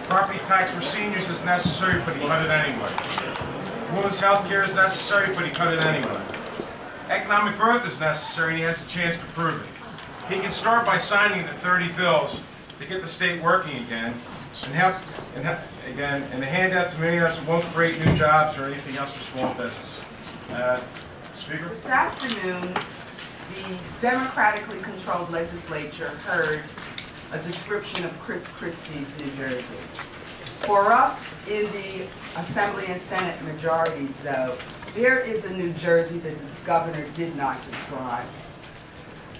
Property tax for seniors is necessary, but he cut it anyway. Women's health care is necessary, but he cut it anyway. Economic growth is necessary, and he has a chance to prove it. He can start by signing the 30 bills to get the state working again, and the handout to millionaires won't create new jobs or anything else for small business. Speaker? This afternoon, the democratically controlled legislature heard a description of Chris Christie's New Jersey. For us in the Assembly and Senate majorities, though, there is a New Jersey that the governor did not describe.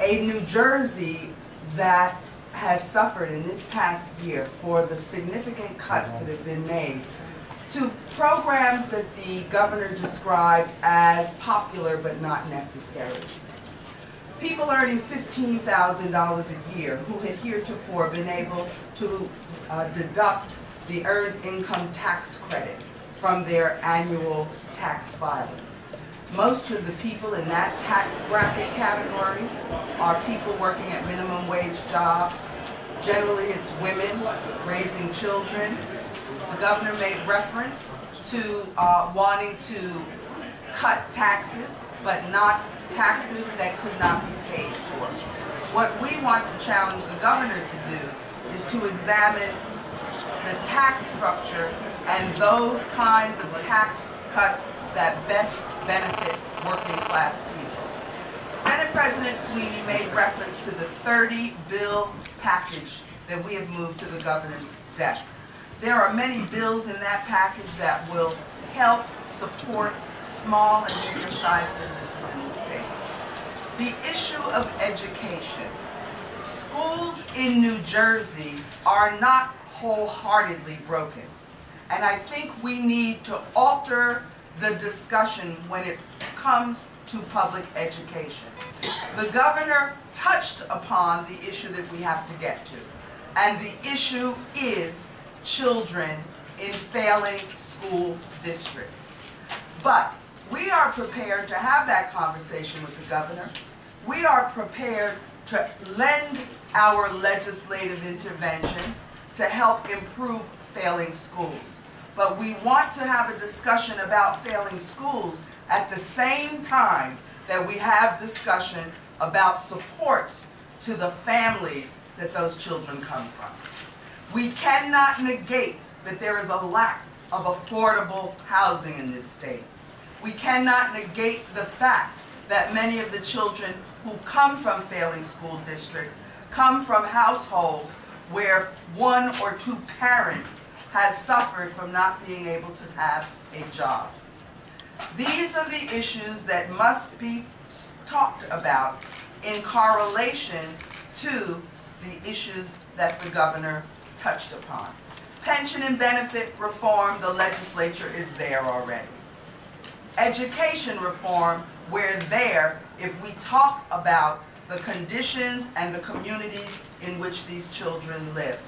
A New Jersey that has suffered in this past year for the significant cuts that have been made to programs that the governor described as popular but not necessary. People earning $15,000 a year who had heretofore been able to deduct the earned income tax credit from their annual tax filing. Most of the people in that tax bracket category are people working at minimum wage jobs. Generally, it's women raising children. The governor made reference to wanting to cut taxes, but not taxes that could not be paid for. What we want to challenge the governor to do is to examine the tax structure and those kinds of tax cuts that best benefit working class people. Senate President Sweeney made reference to the 30-bill package that we have moved to the governor's desk. There are many bills in that package that will help support small and medium-sized businesses in the state. The issue of education. Schools in New Jersey are not wholeheartedly broken. And I think we need to alter the discussion when it comes to public education. The governor touched upon the issue that we have to get to. And the issue is children in failing school districts. But we are prepared to have that conversation with the governor. We are prepared to lend our legislative intervention to help improve failing schools. But we want to have a discussion about failing schools at the same time that we have discussion about supports to the families that those children come from. We cannot negate that there is a lack of affordable housing in this state. We cannot negate the fact that many of the children who come from failing school districts come from households where one or two parents has suffered from not being able to have a job. These are the issues that must be talked about in correlation to the issues that the governor touched upon. Pension and benefit reform, the legislature is there already. Education reform, we're there if we talk about the conditions and the communities in which these children live.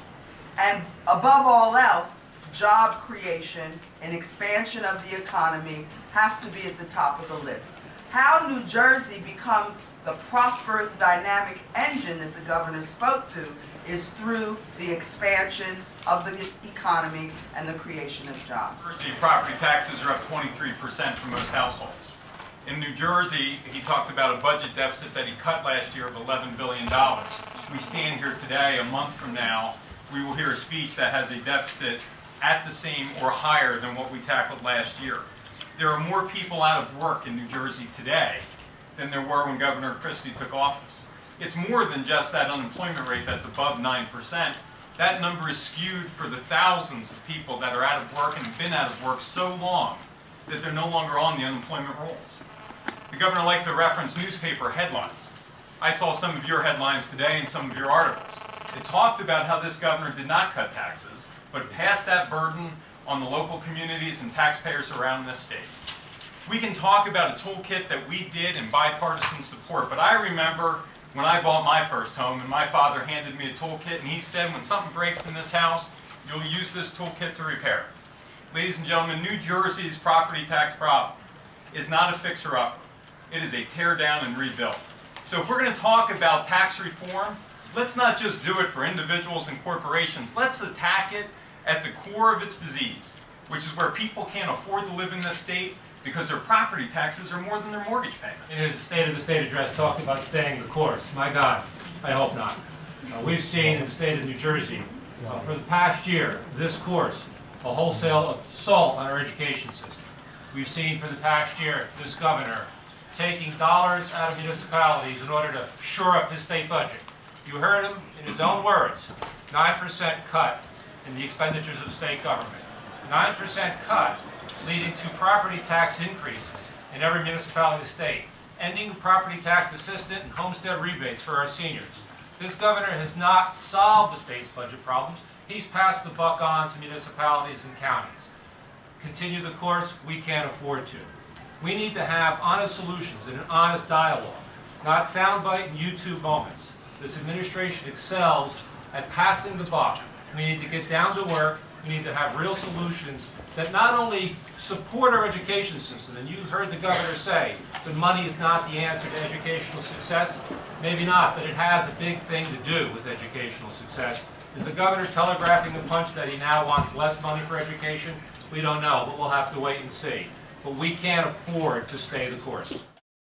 And above all else, job creation and expansion of the economy has to be at the top of the list. How New Jersey becomes the prosperous, dynamic engine that the governor spoke to is through the expansion of the economy and the creation of jobs. New Jersey property taxes are up 23% for most households. In New Jersey, he talked about a budget deficit that he cut last year of $11 billion. We stand here today, a month from now, we will hear a speech that has a deficit at the same or higher than what we tackled last year. There are more people out of work in New Jersey today than there were when Governor Christie took office. It's more than just that unemployment rate that's above 9%. That number is skewed for the thousands of people that are out of work and have been out of work so long that they're no longer on the unemployment rolls. The governor liked to reference newspaper headlines. I saw some of your headlines today and some of your articles. It talked about how this governor did not cut taxes, but passed that burden on the local communities and taxpayers around this state. We can talk about a toolkit that we did in bipartisan support, but I remember when I bought my first home and my father handed me a toolkit and he said, when something breaks in this house, you'll use this toolkit to repair it. Ladies and gentlemen, New Jersey's property tax problem is not a fixer-upper. It is a tear down and rebuild. So if we're going to talk about tax reform, let's not just do it for individuals and corporations. Let's attack it at the core of its disease, which is where people can't afford to live in this state because their property taxes are more than their mortgage payment. In his State of the State address, talked about staying the course. My God, I hope not. We've seen in the state of New Jersey, for the past year, this course, a wholesale assault on our education system. We've seen for the past year, this governor taking dollars out of municipalities in order to shore up his state budget. You heard him in his own words, 9% cut in the expenditures of state government. 9% cut leading to property tax increases in every municipality in the state, ending property tax assistance and homestead rebates for our seniors. This governor has not solved the state's budget problems. He's passed the buck on to municipalities and counties. Continue the course, we can't afford to. We need to have honest solutions and an honest dialogue, not soundbite and YouTube moments. This administration excels at passing the buck. We need to get down to work. We need to have real solutions that not only support our education system, and you heard the governor say that money is not the answer to educational success. Maybe not, but it has a big thing to do with educational success. Is the governor telegraphing the punch that he now wants less money for education? We don't know, but we'll have to wait and see. But we can't afford to stay the course.